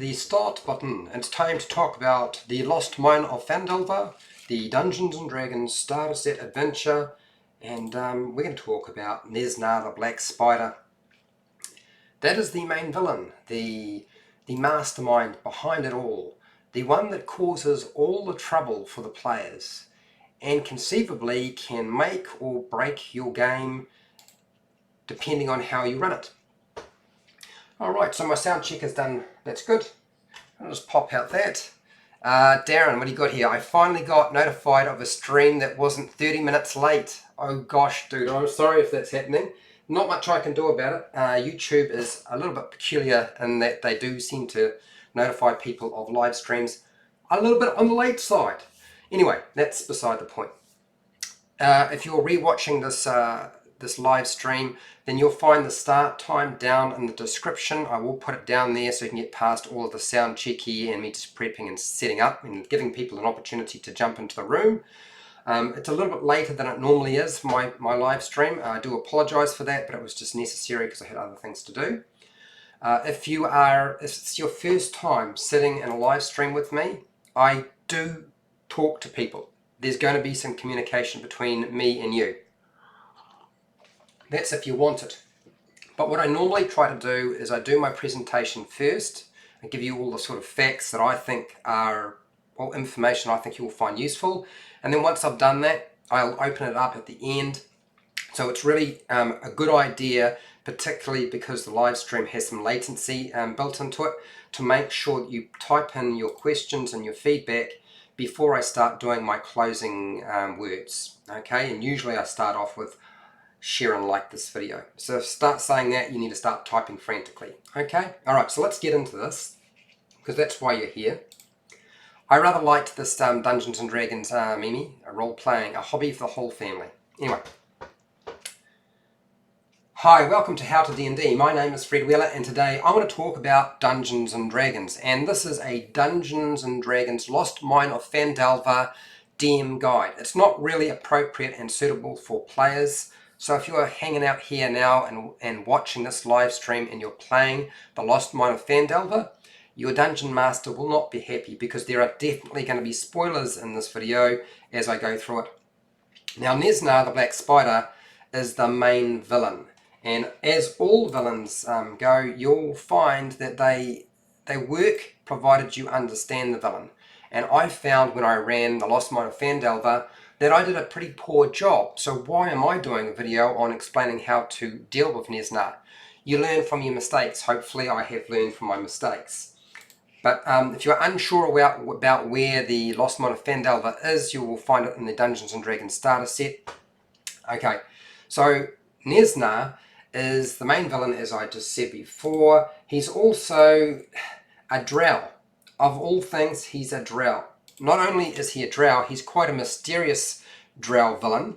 the start button. It's time to talk about the Lost Mine of Phandelver, the Dungeons & Dragons starter set adventure, and we're going to talk about Nezznar the Black Spider. That is the main villain, the mastermind behind it all, the one that causes all the trouble for the players, and conceivably can make or break your game depending on how you run it. Alright, so my sound check is done. That's good. I'll just pop out that. Darren, what do you got here? I finally got notified of a stream that wasn't 30 minutes late. Oh gosh, dude, I'm sorry if that's happening. Not much I can do about it. YouTube is a little bit peculiar in that they do seem to notify people of live streams a little bit on the late side. Anyway, that's beside the point. If you're rewatching this live stream, then you'll find the start time down in the description. I will put it down there so you can get past all of the sound checky and me just prepping and setting up and giving people an opportunity to jump into the room. It's a little bit later than it normally is, my live stream. I do apologise for that, but it was just necessary because I had other things to do. If it's your first time sitting in a live stream with me, I do talk to people. There's going to be some communication between me and you. That's if you want it. But what I normally try to do is I do my presentation first and give you all the sort of facts that I think are, well, information I think you'll find useful. And then once I've done that, I'll open it up at the end. So it's really a good idea, particularly because the live stream has some latency built into it, to make sure that you type in your questions and your feedback before I start doing my closing words. Okay, and usually I start off with share and like this video. So if start saying that, you need to start typing frantically. Okay, alright, so let's get into this, because that's why you're here. I rather liked this Dungeons & Dragons Mimi, a role-playing, a hobby for the whole family. Anyway. Hi, welcome to HowtoDandD. My name is Fred Wheeler, and today I want to talk about Dungeons & Dragons. And this is a Dungeons & Dragons Lost Mine of Phandelver DM guide. It's not really appropriate and suitable for players. So if you're hanging out here now and watching this live stream and you're playing the Lost Mine of Phandelver, your Dungeon Master will not be happy because there are definitely going to be spoilers in this video as I go through it. Now, Nezznar the Black Spider is the main villain. And as all villains go, you'll find that they work provided you understand the villain. And I found when I ran the Lost Mine of Phandelver that I did a pretty poor job. So why am I doing a video on explaining how to deal with Nezznar? You learn from your mistakes. Hopefully I have learned from my mistakes. But if you're unsure about where the Lost Mine of Phandelver is, you will find it in the Dungeons & Dragons starter set. Okay, so Nezznar is the main villain, as I just said before. He's also a drow. Of all things, he's a drow. Not only is he a drow, he's quite a mysterious drow villain.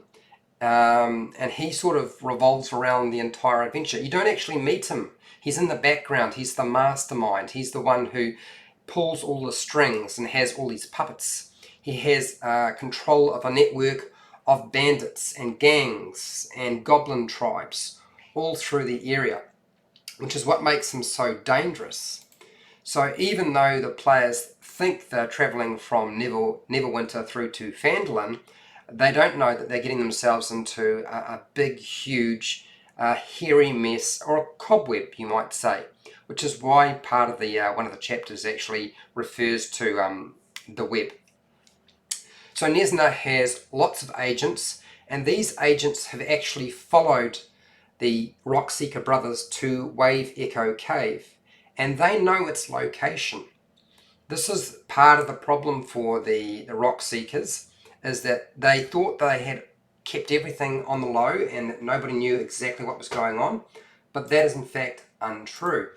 And he sort of revolves around the entire adventure. You don't actually meet him. He's in the background. He's the mastermind. He's the one who pulls all the strings and has all these puppets. He has control of a network of bandits and gangs and goblin tribes all through the area, which is what makes him so dangerous. So even though the players think they're travelling from Neverwinter through to Phandalin, they don't know that they're getting themselves into a big, huge, hairy mess, or a cobweb, you might say, which is why part of the one of the chapters actually refers to the web. So Nezznar has lots of agents, and these agents have actually followed the Rockseeker brothers to Wave Echo Cave, and they know its location. This is part of the problem for the Rockseekers, is that they thought they had kept everything on the low and that nobody knew exactly what was going on, but that is in fact untrue.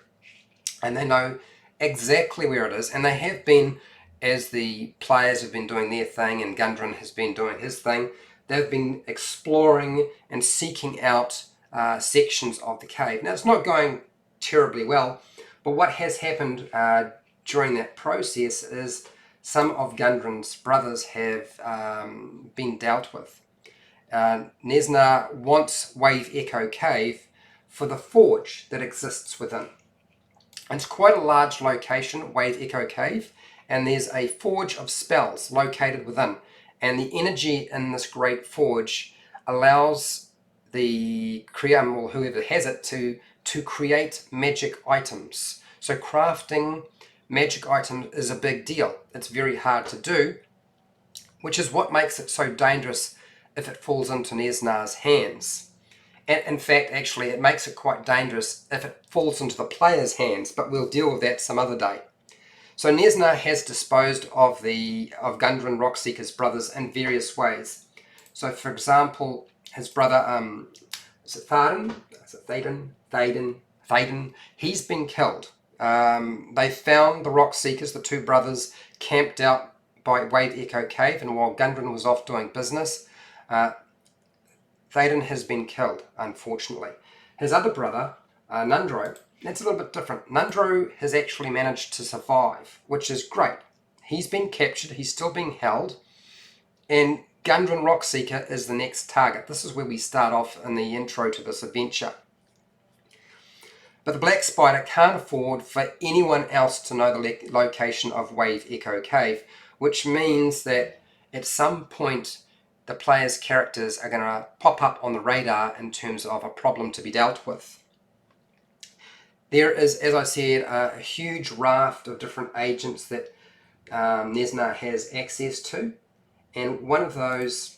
And they know exactly where it is, and they have been, as the players have been doing their thing and Gundren has been doing his thing, they've been exploring and seeking out sections of the cave. Now, it's not going terribly well, but what has happened during that process is some of Gundren's brothers have been dealt with. Nezznar wants Wave Echo Cave for the forge that exists within. It's quite a large location, Wave Echo Cave, and there's a forge of spells located within. And the energy in this great forge allows the creator, or whoever has it, to create magic items. So crafting magic items is a big deal. It's very hard to do, which is what makes it so dangerous if it falls into Neznar's hands. And in fact, actually, it makes it quite dangerous if it falls into the player's hands, but we'll deal with that some other day. So Nezznar has disposed of Gundren Rockseeker's brothers in various ways. So, for example, his brother, is it Thaden? Is it Thaden? He's been killed. They found the Rockseekers, the two brothers, camped out by Wave Echo Cave, and while Gundren was off doing business, Thaden has been killed, unfortunately. His other brother, Nundro, that's a little bit different. Nundro has actually managed to survive, which is great. He's been captured, he's still being held, and Gundren Rockseeker is the next target. This is where we start off in the intro to this adventure. But the Black Spider can't afford for anyone else to know the location of Wave Echo Cave, which means that at some point the player's characters are going to pop up on the radar in terms of a problem to be dealt with. There is, as I said, a huge raft of different agents that Nezznar has access to, and one of those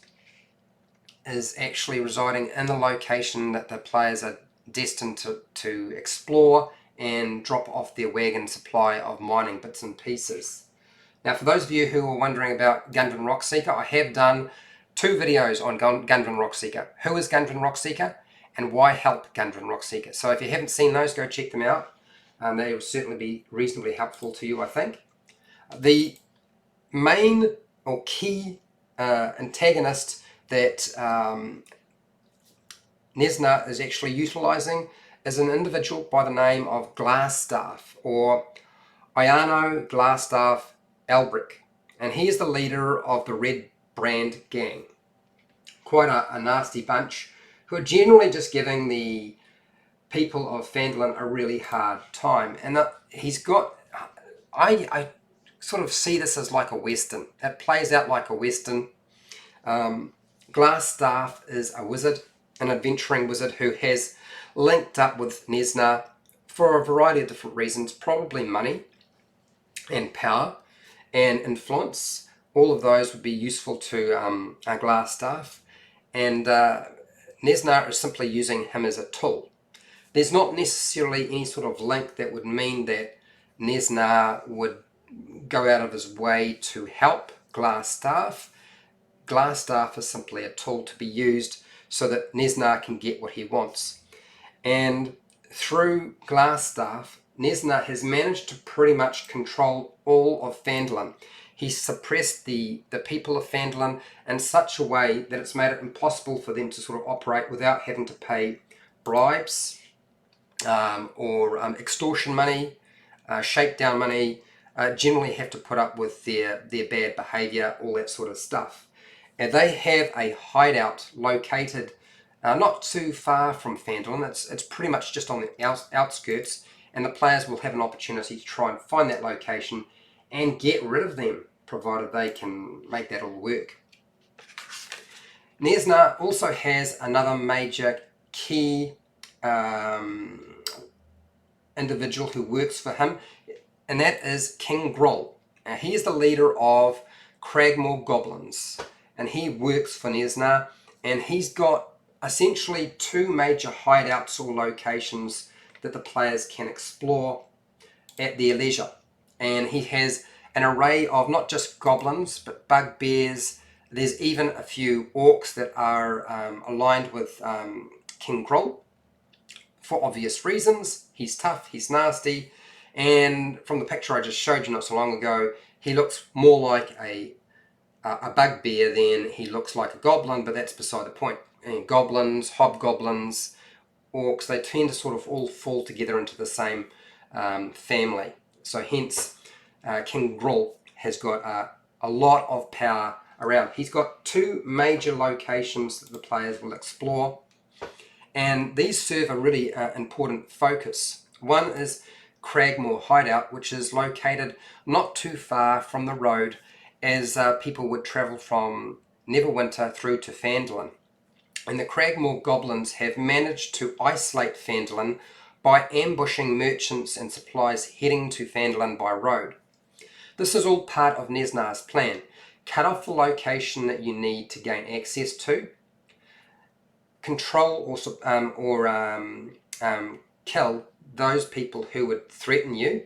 is actually residing in the location that the players are destined to explore and drop off their wagon supply of mining bits and pieces. Now, for those of you who are wondering about Gundren Rockseeker, I have done 2 videos on Gundren Rockseeker. Who is Gundren Rockseeker and why help Gundren Rockseeker? So if you haven't seen those, go check them out. They will certainly be reasonably helpful to you, I think. The main or key antagonist that Nezznar is actually utilising is an individual by the name of Glassstaff, or Iano Glassstaff Elbrick, and he is the leader of the Red Brand gang. Quite a nasty bunch who are generally just giving the people of Phandalin a really hard time. And he's got, I sort of see this as like a western. It plays out like a western. Glassstaff is a wizard, an adventuring wizard who has linked up with Nezznar for a variety of different reasons, probably money and power and influence. All of those would be useful to Glassstaff, and Nezznar is simply using him as a tool. There's not necessarily any sort of link that would mean that Nezznar would go out of his way to help Glassstaff. Glassstaff is simply a tool to be used so that Nezznar can get what he wants. And through Glassstaff, Nezznar has managed to pretty much control all of Phandalin. He's suppressed the people of Phandalin in such a way that it's made it impossible for them to sort of operate without having to pay bribes or extortion money, shakedown money, generally have to put up with their bad behaviour, all that sort of stuff. And they have a hideout located not too far from Phandalin. It's pretty much just on the outskirts, and the players will have an opportunity to try and find that location and get rid of them, provided they can make that all work. Nezznar also has another major key individual who works for him, and that is King Brawl. Now, he is the leader of Cragmore Goblins, and he works for Nezznar, and he's got essentially 2 major hideouts or locations that the players can explore at their leisure. And he has an array of not just goblins, but bugbears. There's even a few orcs that are aligned with King Brawl for obvious reasons. He's tough, he's nasty, and from the picture I just showed you not so long ago, he looks more like a bugbear than he looks like a goblin, but that's beside the point. And goblins, hobgoblins, orcs, they tend to sort of all fall together into the same family. So hence, King Brawl has got a lot of power around. He's got 2 major locations that the players will explore, and these serve a really important focus. One is Cragmore hideout, which is located not too far from the road as people would travel from Neverwinter through to Phandalin. And the Cragmore goblins have managed to isolate Phandalin by ambushing merchants and supplies heading to Phandalin by road. This is all part of Neznar's plan. Cut off the location that you need to gain access to, control or kill those people who would threaten you,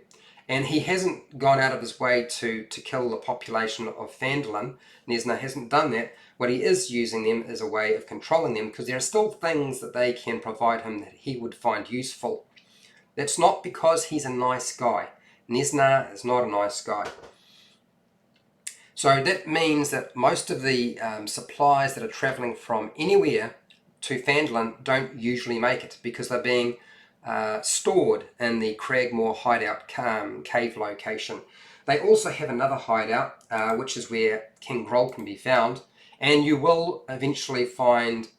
and he hasn't gone out of his way to kill the population of Phandalin. Nezznar hasn't done that. What he is using them as a way of controlling them, because there are still things that they can provide him that he would find useful. That's not because he's a nice guy. Nezznar is not a nice guy. So that means that most of the supplies that are travelling from anywhere to Phandalin don't usually make it, because they're being stored in the Cragmore hideout cave location. They also have another hideout, which is where King Brawl can be found, and you will eventually find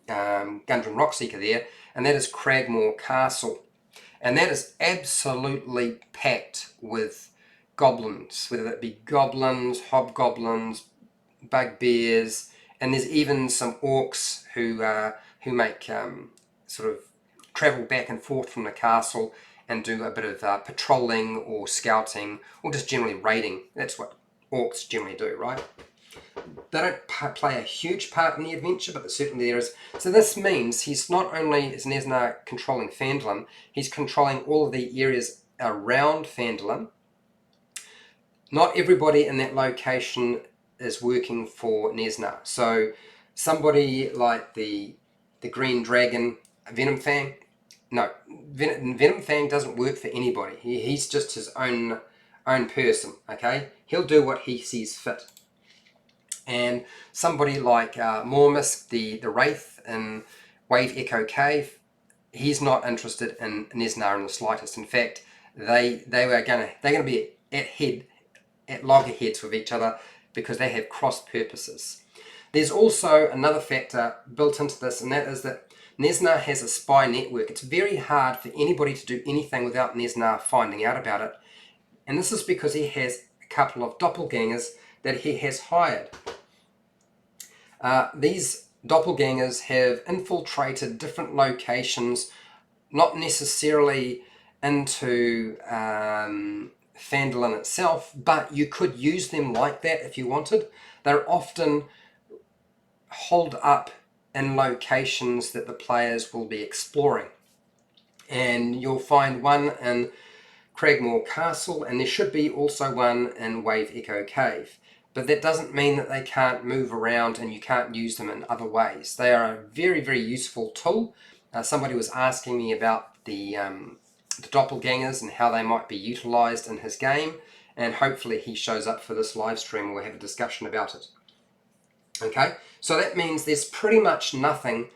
Gundren Rockseeker there, and that is Cragmore Castle. And that is absolutely packed with goblins, whether it be goblins, hobgoblins, bugbears, and there's even some orcs who make sort of travel back and forth from the castle and do a bit of patrolling or scouting or just generally raiding. That's what orcs generally do, right? They don't play a huge part in the adventure, but certainly there is. So this means he's not only is Nezznar controlling Phandalin, he's controlling all of the areas around Phandalin. Not everybody in that location is working for Nezznar. So somebody like the Green Dragon, Venomfang, no, Venomfang doesn't work for anybody. He's just his own person, okay? He'll do what he sees fit. And somebody like Mormisk, the Wraith in Wave Echo Cave, he's not interested in Nezznar in the slightest. In fact, they're gonna be at loggerheads with each other because they have cross purposes. There's also another factor built into this, and that is that Nezznar has a spy network. It's very hard for anybody to do anything without Nezznar finding out about it. And this is because he has a couple of doppelgangers that he has hired. These doppelgangers have infiltrated different locations, not necessarily into Phandalin itself, but you could use them like that if you wanted. They're often holed up in locations that the players will be exploring. And you'll find one in Cragmore Castle, and there should be also one in Wave Echo Cave. But that doesn't mean that they can't move around and you can't use them in other ways. They are a very, very useful tool. Somebody was asking me about the doppelgangers and how they might be utilized in his game, and hopefully he shows up for this live stream and we'll have a discussion about it. Okay, so that means there's pretty much nothing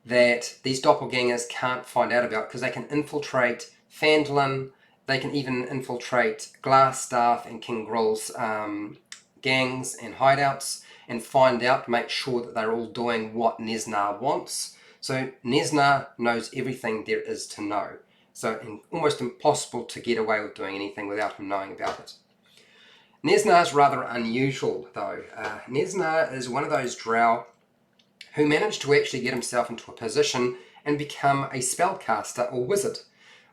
that these doppelgangers can't find out about, because they can infiltrate Phandalin, they can even infiltrate Glassstaff and King Grol's gangs and hideouts and find out, make sure that they're all doing what Nezznar wants. So Nezznar knows everything there is to know. So almost impossible to get away with doing anything without him knowing about it. Neznar's rather unusual though. Nezznar is one of those drow who managed to actually get himself into a position and become a spellcaster or wizard,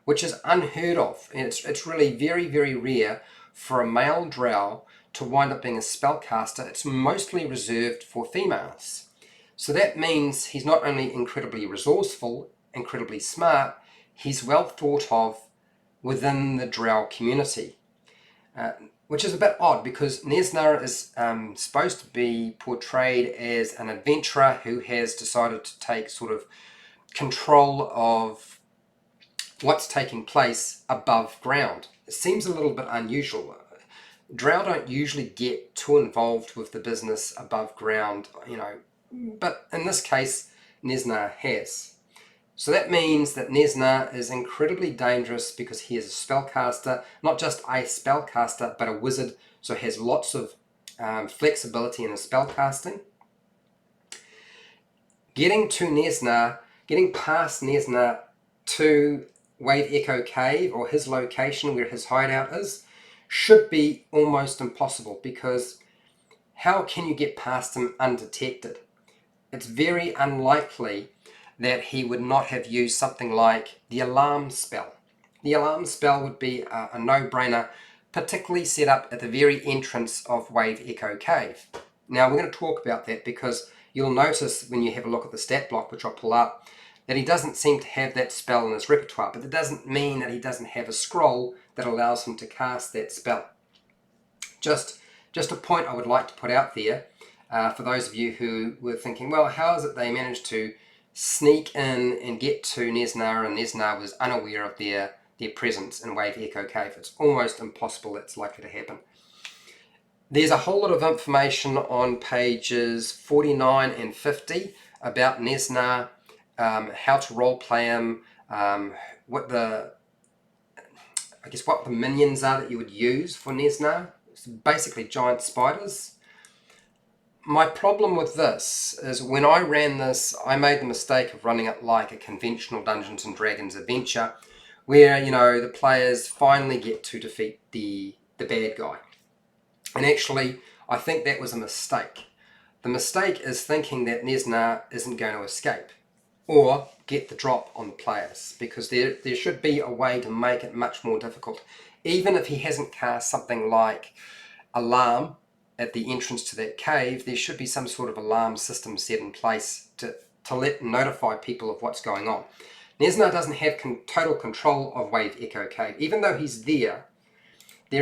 which is unheard of. And it's really very, very rare for a male drow to wind up being a spellcaster. It's mostly reserved for females. So that means he's not only incredibly resourceful, incredibly smart, he's well thought of within the drow community. Which is a bit odd, because Nezznar is supposed to be portrayed as an adventurer who has decided to take sort of control of what's taking place above ground. It seems a little bit unusual. Drow don't usually get too involved with the business above ground, you know, but in this case, Nezznar has. So that means that Nezznar is incredibly dangerous because he is a spellcaster, not just a spellcaster, but a wizard, so has lots of flexibility in his spellcasting. Getting to Nezznar, getting past Nezznar to Wave Echo Cave, or his location where his hideout is, should be almost impossible, because how can you get past him undetected? It's very unlikely that he would not have used something like the alarm spell. The alarm spell would be a no-brainer, particularly set up at the very entrance of Wave Echo Cave. Now we're going to talk about that, because you'll notice when you have a look at the stat block, which I'll pull up, that he doesn't seem to have that spell in his repertoire, but that doesn't mean that he doesn't have a scroll that allows him to cast that spell. Just a point I would like to put out there for those of you who were thinking, well, how is it they managed to sneak in and get to Nezznar, and Nezznar was unaware of their presence in Wave Echo Cave? It's almost impossible that's likely to happen. There's a whole lot of information on pages 49 and 50 about Nezznar, how to roleplay him, what the minions are that you would use for Nezznar. It's basically giant spiders. My problem with this is when I ran this, I made the mistake of running it like a conventional Dungeons and Dragons adventure, where, you know, the players finally get to defeat the bad guy. And actually, I think that was a mistake. The mistake is thinking that Nezznar isn't going to escape or get the drop on the players, because there should be a way to make it much more difficult. Even if he hasn't cast something like alarm at the entrance to that cave, there should be some sort of alarm system set in place to notify people of what's going on. Nezznar doesn't have total control of Wave Echo Cave. Even though he's there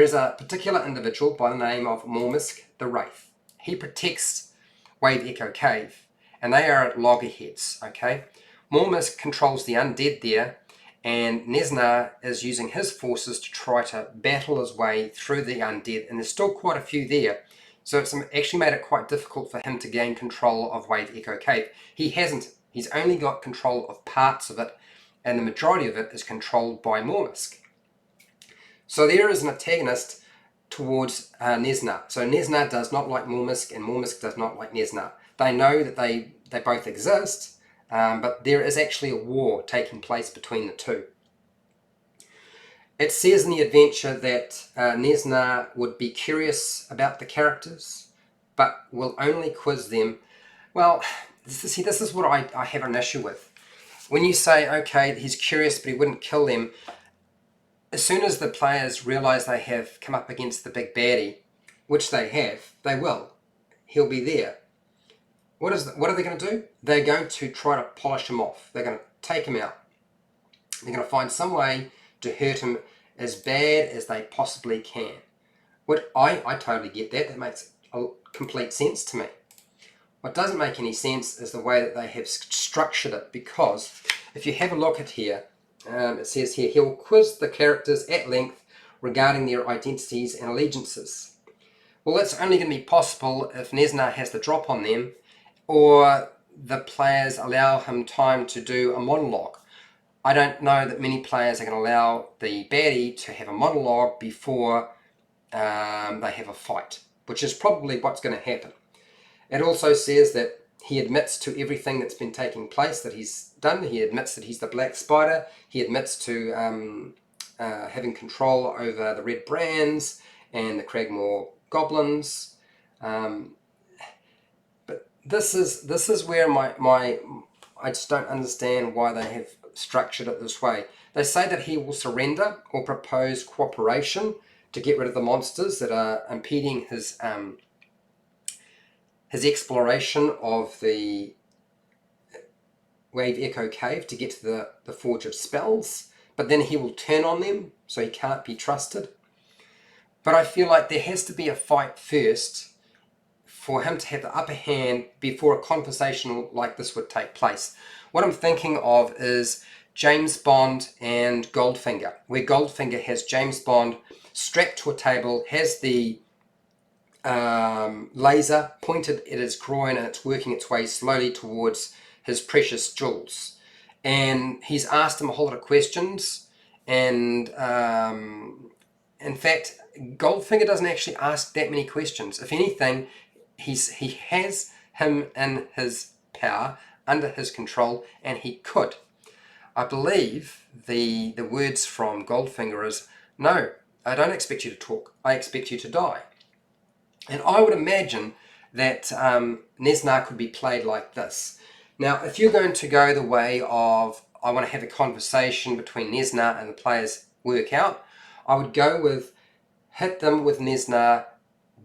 is a particular individual by the name of Mormisk the Wraith. He protects Wave Echo Cave, and they are at loggerheads, okay? Mormisk controls the undead there, and Nezznar is using his forces to try to battle his way through the undead, and there's still quite a few there. So it's actually made it quite difficult for him to gain control of Wave Echo Cave. He hasn't. He's only got control of parts of it, and the majority of it is controlled by Mormisk. So there is an antagonist towards Nezznar. So Nezznar does not like Mormisk, and Mormisk does not like Nezznar. They know that they both exist, but there is actually a war taking place between the two. It says in the adventure that Nezznar would be curious about the characters, but will only quiz them. Well, see, this is what I have an issue with. When you say, okay, he's curious, but he wouldn't kill them, as soon as the players realize they have come up against the big baddie, which they have, they will. He'll be there. What are they going to do? They're going to try to polish him off. They're going to take him out. They're going to find some way to hurt him as bad as they possibly can. I totally get that. That makes complete sense to me. What doesn't make any sense is the way that they have structured it, because if you have a look at here, it says here, he'll quiz the characters at length regarding their identities and allegiances. Well, that's only going to be possible if Nezznar has the drop on them, or the players allow him time to do a monologue. I don't know that many players are going to allow the baddie to have a monologue before they have a fight, which is probably what's going to happen. It also says that he admits to everything that's been taking place that he's done. He admits that he's the Black Spider. He admits to having control over the Red Brands and the Cragmore Goblins. But this is where I just don't understand why they have structured it this way. They say that he will surrender or propose cooperation to get rid of the monsters that are impeding his exploration of the Wave Echo Cave to get to the Forge of Spells, but then he will turn on them, so he can't be trusted. But I feel like there has to be a fight first for him to have the upper hand before a conversation like this would take place. What I'm thinking of is James Bond and Goldfinger, where Goldfinger has James Bond strapped to a table, has the laser pointed at his groin, and it's working its way slowly towards his precious jewels. And he's asked him a whole lot of questions, and in fact, Goldfinger doesn't actually ask that many questions. If anything, he has him in his power, under his control, and he could. I believe the words from Goldfinger is, "No, I don't expect you to talk, I expect you to die." And I would imagine that Nezznar could be played like this. Now, if you're going to go the way of, I want to have a conversation between Nezznar and the players work out, I would go with, hit them with Nezznar,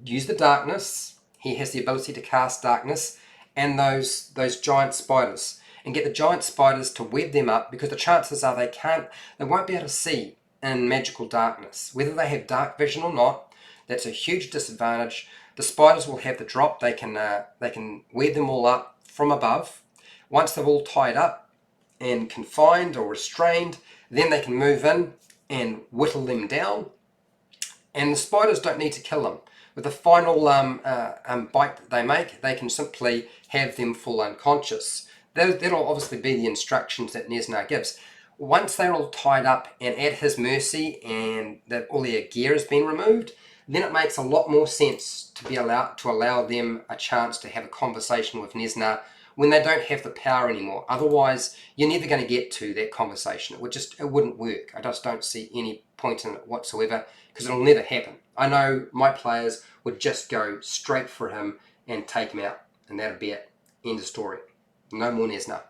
use the darkness, he has the ability to cast darkness, and those giant spiders. And get the giant spiders to web them up, because the chances are they won't be able to see in magical darkness. Whether they have dark vision or not, that's a huge disadvantage. The spiders will have the drop. They can web them all up from above. Once they're all tied up and confined or restrained, then they can move in and whittle them down. And the spiders don't need to kill them. With the final bite that they make, they can simply have them fall unconscious. That'll obviously be the instructions that Nezznar gives. Once they're all tied up and at his mercy and that all their gear has been removed, then it makes a lot more sense to allow them a chance to have a conversation with Nezznar when they don't have the power anymore. Otherwise, you're never going to get to that conversation. It wouldn't work. I just don't see any point in it whatsoever, because it'll never happen. I know my players would just go straight for him and take him out, and that'd be it. End of story. No more Nezznar.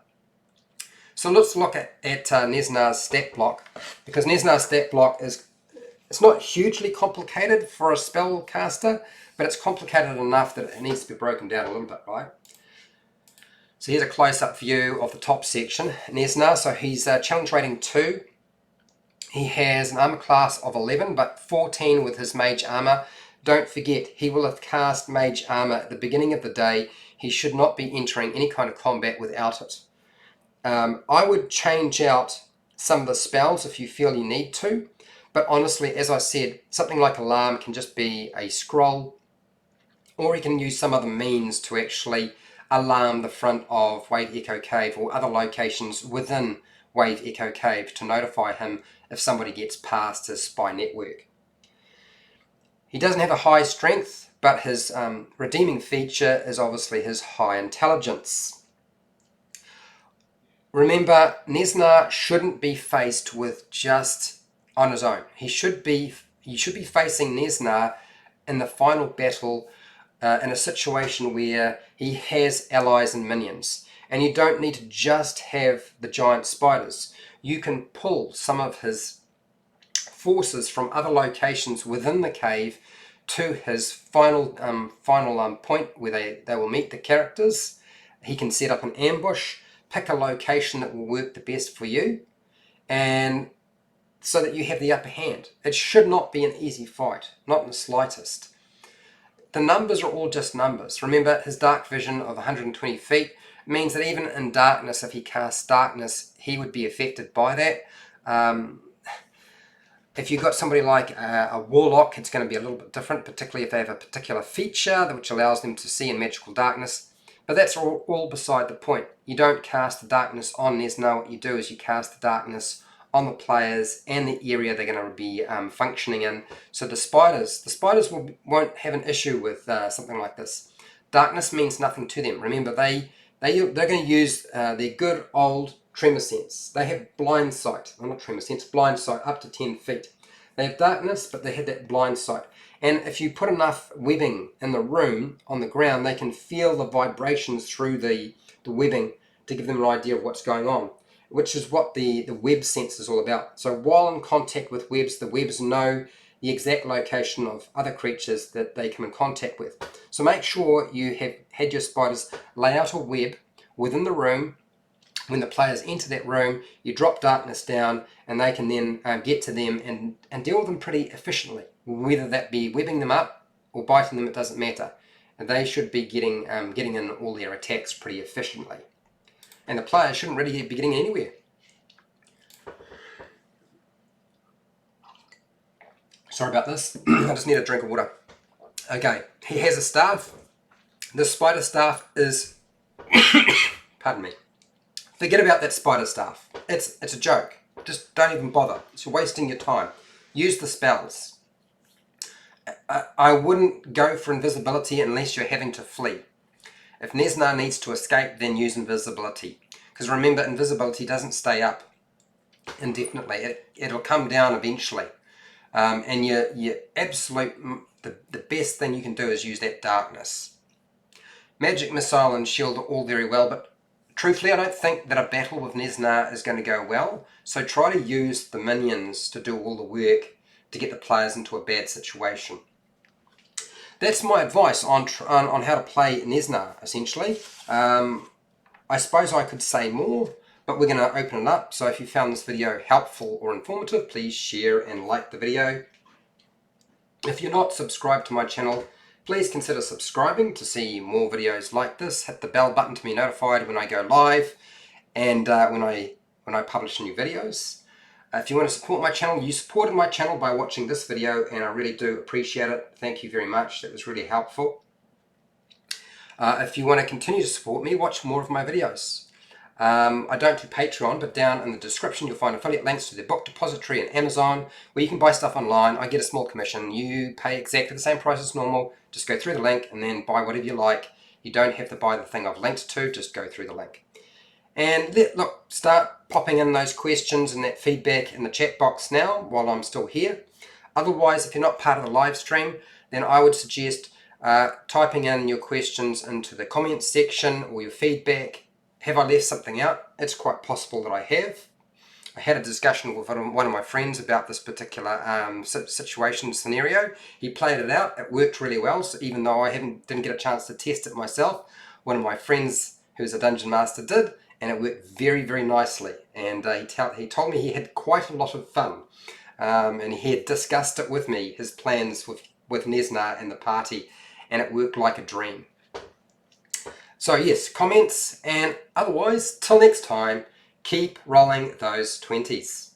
So let's look at Neznar's stat block, because Neznar's stat block it's not hugely complicated for a spellcaster, but it's complicated enough that it needs to be broken down a little bit, right? So here's a close-up view of the top section. Nezznar, so he's challenge rating 2. He has an armor class of 11, but 14 with his mage armor. Don't forget, he will have cast mage armor at the beginning of the day. He should not be entering any kind of combat without it. I would change out some of the spells if you feel you need to, but honestly, as I said, something like Alarm can just be a scroll, or he can use some other means to actually alarm the front of Wave Echo Cave or other locations within Wave Echo Cave to notify him if somebody gets past his spy network. He doesn't have a high strength, but his redeeming feature is obviously his high intelligence. Remember, Nezznar shouldn't be faced with just on his own. You should be facing Nezznar in the final battle in a situation where he has allies and minions. And you don't need to just have the giant spiders. You can pull some of his forces from other locations within the cave to his final point where they will meet the characters. He can set up an ambush, pick a location that will work the best for you, and so that you have the upper hand. It should not be an easy fight, not in the slightest. The numbers are all just numbers. Remember, his dark vision of 120 feet means that even in darkness, if he casts darkness, he would be affected by that. If you've got somebody like a Warlock, it's going to be a little bit different, particularly if they have a particular feature which allows them to see in magical darkness. But that's all beside the point. You don't cast the darkness on Nezznar. What you do is you cast the darkness on the players and the area they're going to be functioning in. So the spiders won't have an issue with something like this. Darkness means nothing to them. Remember, they're going to use their good old tremor sense. They have blind sight. Well, not tremor sense, blind sight up to 10 feet. They have darkness, but they have that blind sight. And if you put enough webbing in the room on the ground, they can feel the vibrations through the webbing to give them an idea of what's going on, which is what the web sense is all about. So while in contact with webs, the webs know the exact location of other creatures that they come in contact with. So make sure you have had your spiders lay out a web within the room. When the players enter that room, you drop darkness down and they can then get to them and deal with them pretty efficiently. Whether that be webbing them up or biting them, it doesn't matter. And they should be getting in all their attacks pretty efficiently. And the players shouldn't really be getting anywhere. Sorry about this. I just need a drink of water. Okay, he has a staff. This spider staff is... pardon me. Forget about that spider staff. It's a joke. Just don't even bother. It's wasting your time. Use the spells. I wouldn't go for invisibility unless you're having to flee. If Nezznar needs to escape, then use invisibility. Because remember, invisibility doesn't stay up indefinitely. It'll come down eventually. And your absolute, the best thing you can do is use that darkness. Magic Missile and Shield are all very well, but truthfully I don't think that a battle with Nezznar is going to go well, so try to use the minions to do all the work to get the players into a bad situation. That's my advice on how to play Nezznar, essentially. I suppose I could say more, but we're going to open it up, so if you found this video helpful or informative, please share and like the video. If you're not subscribed to my channel, please consider subscribing to see more videos like this. Hit the bell button to be notified when I go live and when I publish new videos. If you want to support my channel, you supported my channel by watching this video, and I really do appreciate it. Thank you very much. That was really helpful. If you want to continue to support me, watch more of my videos. I don't do Patreon, but down in the description you'll find affiliate links to the book depository and Amazon, where you can buy stuff online. I get a small commission. You pay exactly the same price as normal. Just go through the link and then buy whatever you like. You don't have to buy the thing I've linked to, just go through the link. And start popping in those questions and that feedback in the chat box now while I'm still here. Otherwise, if you're not part of the live stream, then I would suggest typing in your questions into the comments section or your feedback. Have I left something out? It's quite possible that I have. I had a discussion with one of my friends about this particular situation scenario. He played it out. It worked really well. So even though I didn't get a chance to test it myself, one of my friends who's a dungeon master did, and it worked very, very nicely. And he told me he had quite a lot of fun. And he had discussed it with me, his plans with Nezznar and the party, and it worked like a dream. So yes, comments, and otherwise, till next time, keep rolling those 20s.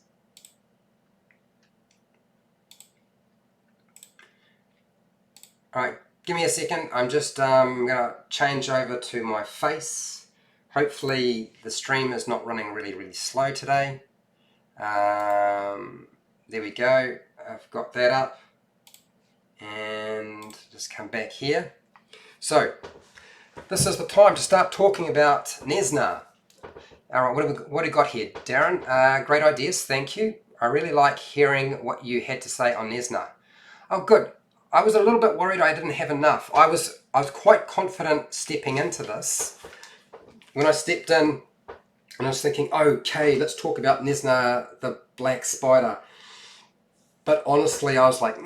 Alright, give me a second. I'm just going to change over to my face. Hopefully the stream is not running really, really slow today. There we go. I've got that up. And just come back here. So, this is the time to start talking about Nezznar. Alright, what have we got here? Darren, great ideas, thank you. I really like hearing what you had to say on Nezznar. Oh good, I was a little bit worried I didn't have enough. I was quite confident stepping into this. When I stepped in, and I was thinking, okay, let's talk about Nezznar, the Black Spider. But honestly, I was like,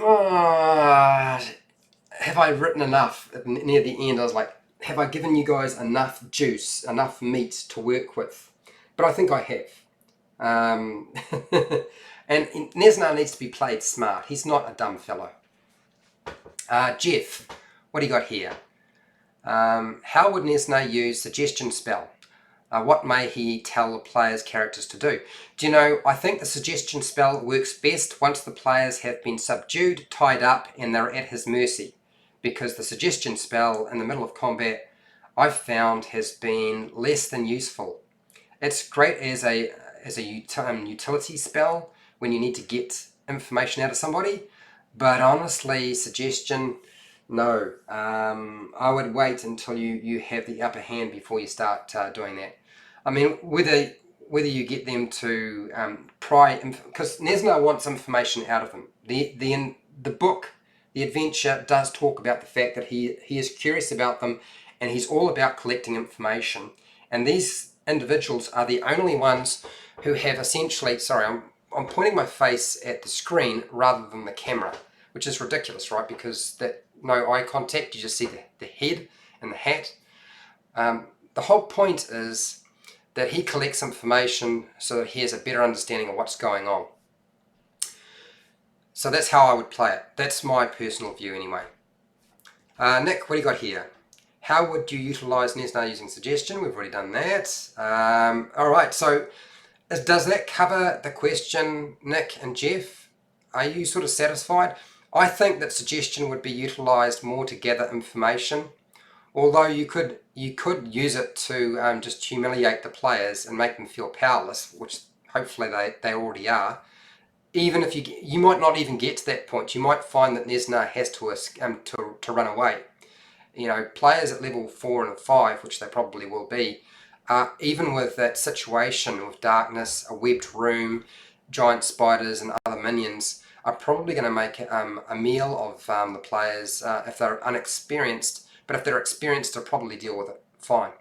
have I written enough? Near the end, I was like, have I given you guys enough juice, enough meat to work with? But I think I have. And Nezznar needs to be played smart. He's not a dumb fellow. Jeff, what do you got here? How would Nezznar use suggestion spell? What may he tell the player's characters to do? Do you know, I think the suggestion spell works best once the players have been subdued, tied up, and they're at his mercy. Because the suggestion spell in the middle of combat, I've found, has been less than useful. It's great as a utility spell when you need to get information out of somebody, but honestly, suggestion, no. I would wait until you have the upper hand before you start doing that. I mean, whether you get them to pry, because Nezznar wants information out of them. The book, the adventure, does talk about the fact that he is curious about them, and he's all about collecting information. And these individuals are the only ones who have essentially, sorry, I'm pointing my face at the screen rather than the camera, which is ridiculous, right? Because no eye contact, you just see the head and the hat. The whole point is that he collects information so that he has a better understanding of what's going on. So that's how I would play it. That's my personal view anyway. Nick, what do you got here? How would you utilize Nezznar using suggestion? We've already done that. Alright, so does that cover the question, Nick and Jeff? Are you sort of satisfied? I think that suggestion would be utilized more to gather information, although you could use it to just humiliate the players and make them feel powerless, which hopefully they already are. Even if you might not even get to that point, you might find that Nezznar has to run away. You know, players at level 4 and 5, which they probably will be, even with that situation with darkness, a webbed room, giant spiders and other minions, are probably going to make a meal of the players if they're unexperienced, but if they're experienced, they'll probably deal with it fine.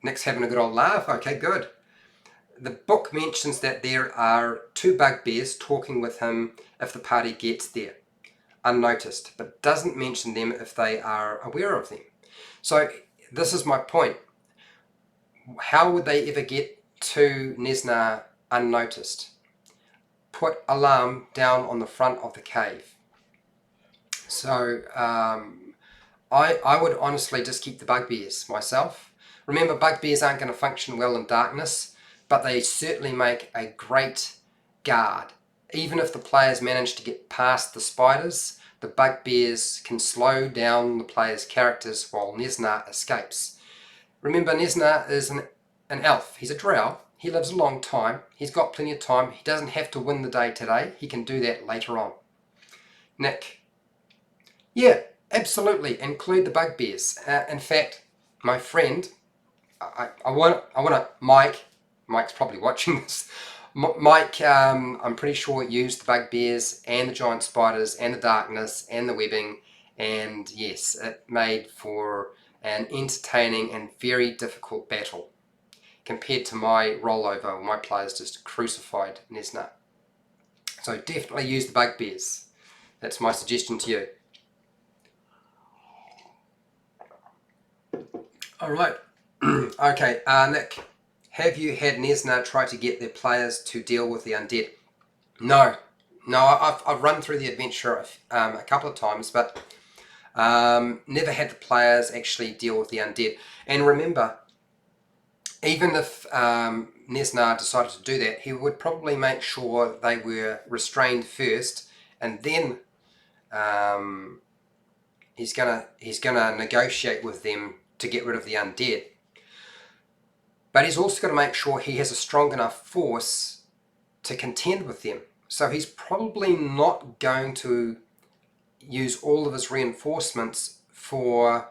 Nick's having a good old laugh. Okay, good. The book mentions that there are 2 bugbears talking with him if the party gets there, unnoticed, but doesn't mention them if they are aware of them. So this is my point. How would they ever get to Nezznar unnoticed? Put alarm down on the front of the cave. So I would honestly just keep the bugbears myself. Remember, bugbears aren't going to function well in darkness, but they certainly make a great guard. Even if the players manage to get past the spiders, the bugbears can slow down the players' characters while Nezznar escapes. Remember, Nezznar is an elf. He's a drow. He lives a long time. He's got plenty of time. He doesn't have to win the day today. He can do that later on. Nick. Yeah, absolutely. Include the bugbears. In fact, my friend, I want to, Mike's probably watching this. Mike, I'm pretty sure used the bugbears and the giant spiders and the darkness and the webbing, and yes, it made for an entertaining and very difficult battle compared to my rollover where my players just crucified Nezznar. So definitely use the bugbears. That's my suggestion to you. Alright, okay, Nick, have you had Nezznar try to get their players to deal with the undead? No, I've run through the adventure a couple of times, but never had the players actually deal with the undead. And remember, even if Nezznar decided to do that, he would probably make sure they were restrained first, and then he's gonna negotiate with them to get rid of the undead. But he's also got to make sure he has a strong enough force to contend with them. So he's probably not going to use all of his reinforcements for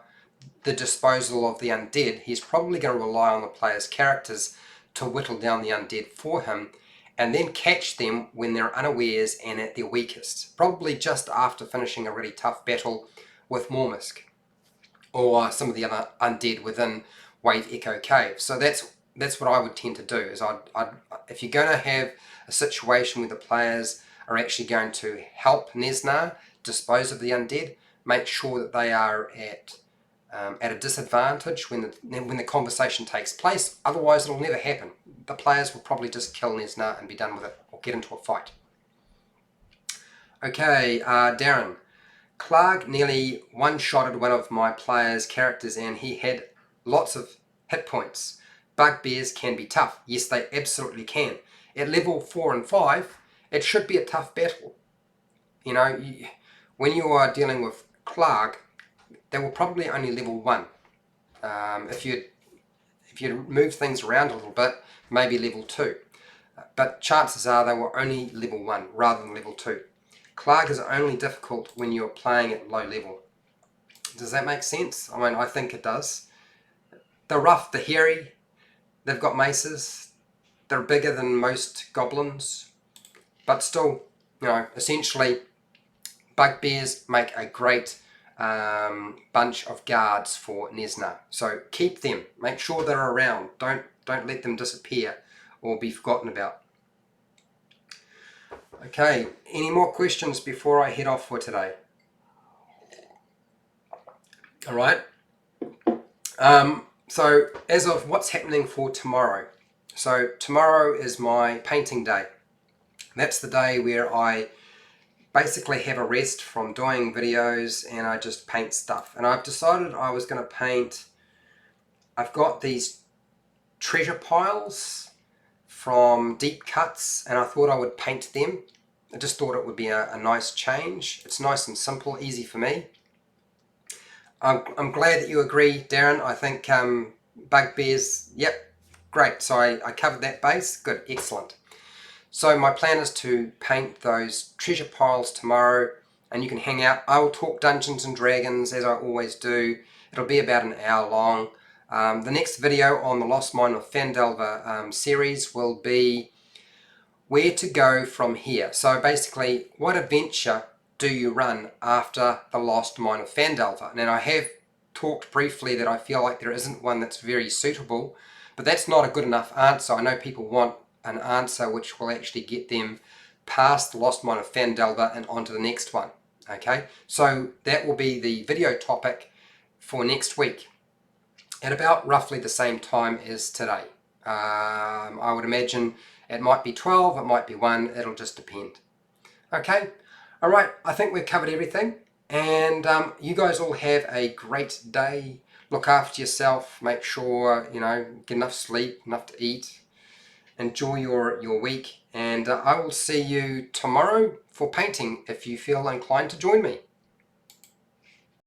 the disposal of the undead. He's probably going to rely on the player's characters to whittle down the undead for him, and then catch them when they're unawares and at their weakest. Probably just after finishing a really tough battle with Mormisk, or some of the other undead within Wave Echo Cave. So that's what I would tend to do. Is if you're going to have a situation where the players are actually going to help Nezznar dispose of the undead, make sure that they are at a disadvantage when the conversation takes place. Otherwise, it'll never happen. The players will probably just kill Nezznar and be done with it, or get into a fight. Okay, Darren. Clark nearly one-shotted one of my players' characters and he had lots of hit points. Bugbears can be tough. Yes, they absolutely can. At level 4 and 5, it should be a tough battle. You know, when you are dealing with Clark, they were probably only level 1. If you move things around a little bit, maybe level 2. But chances are they were only level 1 rather than level 2. Clark is only difficult when you're playing at low level. Does that make sense? I mean, I think it does. They're rough, they're hairy, they've got maces, they're bigger than most goblins, but still, you know, essentially, bugbears make a great bunch of guards for Nezznar. So keep them, make sure they're around, don't let them disappear or be forgotten about. Okay, any more questions before I head off for today? Alright, so as of what's happening for tomorrow. So tomorrow is my painting day. That's the day where I basically have a rest from doing videos and I just paint stuff. And I've decided I was going to paint, I've got these treasure piles from deep cuts and I thought I would paint them. I just thought it would be a nice change. It's nice and simple, easy for me. I'm glad that you agree, Darren. I think bugbears, yep, great. So I covered that base. Good, excellent. So my plan is to paint those treasure piles tomorrow and you can hang out. I will talk Dungeons and Dragons as I always do. It'll be about an hour long. The next video on the Lost Mine of Phandelver series will be where to go from here. So basically, what adventure do you run after the Lost Mine of Phandelver? Now, I have talked briefly that I feel like there isn't one that's very suitable, but that's not a good enough answer. I know people want an answer which will actually get them past the Lost Mine of Phandelver and onto the next one. Okay, so that will be the video topic for next week at about roughly the same time as today. I would imagine it might be 12, it might be 1, it'll just depend. Okay, alright, I think we've covered everything, and you guys all have a great day. Look after yourself, make sure, get enough sleep, enough to eat. Enjoy your week, and I will see you tomorrow for painting if you feel inclined to join me.